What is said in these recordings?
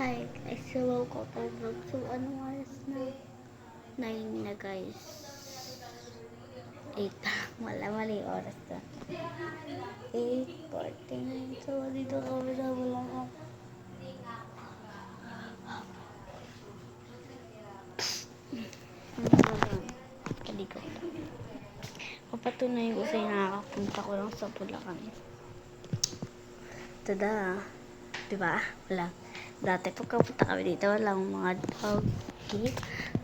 Hi guys, hello ko po vlog. So, anong oras na? 9 na guys. 8. Wala, mali oras na. 8:49. So, dito kami sa Bulacan. Hindi ko. Papatunayan ko sa'yo nakakapunta ko lang sa Bulacan. Tada! Diba? Wala. Dati pagkapunta kami dito, walang mga doggy.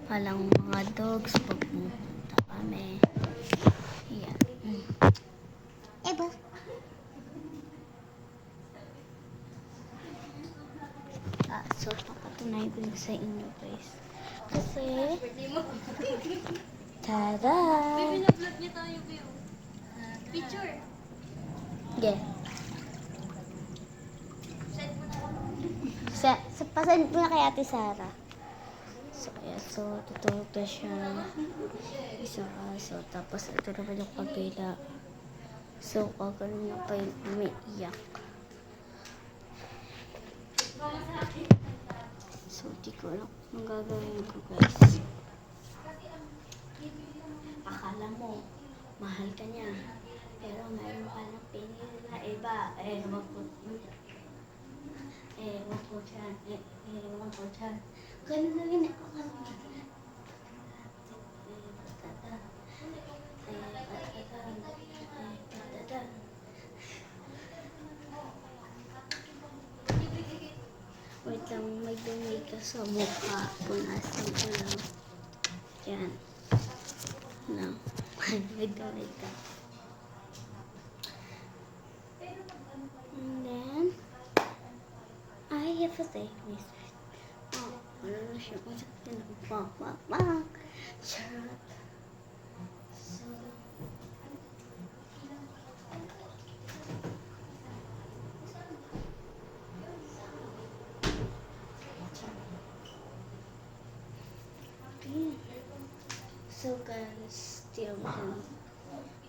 Walang mga dogs pagpunta kami. Ayan. Eba! So, papatunayan ko yun sa inyo guys. Kasi, tada! Binablog niya tayo view. Picture. Yeah. Pasend mo na kay Ate Sara. So, ayan. So, tutulog na siya. Isa aso. Tapos, ito naman yung kabila. So, kagano'n na pa yung umiiyak. So, di ko alam kung gagawin ko, guys. Akala mo, mahal ka niya. Pero mayroon ka ng pinili na iba. Wag po dyan. Wag po dyan. Ganun na rin ako. Wait lang, may dumay ka sa mukha. Punasan ko lang. Yan. Lang. May dumay ka. And then, I have a day. Oh, wala na siya. Bang. Charot. So, so guys, still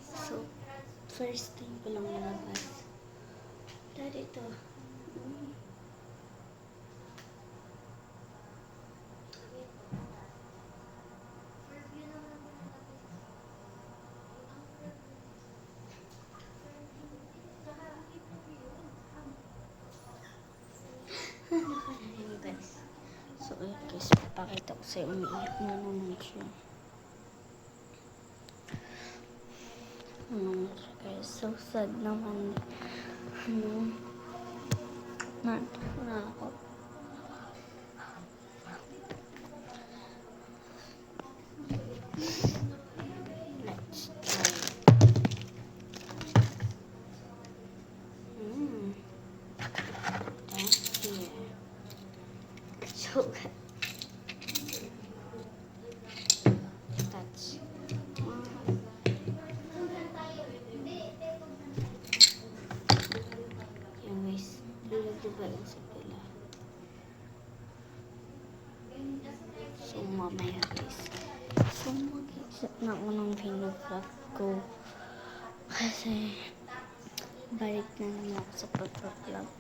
so first time ko lang nalabas. Dahil ito. Guys. So, guys, papakita ko sa'yo. Umiiyak na naman siya. Guys, so sad naman. Na ako. Let's try. That's here. So good. That's yan guys. Diba yung sa pila. So mamaya guys. So mag-isip na ako ng vlog ko. Kasi balik na naman ako sa pag-vlog.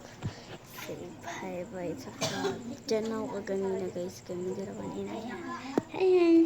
Say bye-bye sa vlog. Diyan ako kanina guys. Kami dalawa ni Naya. Ayan.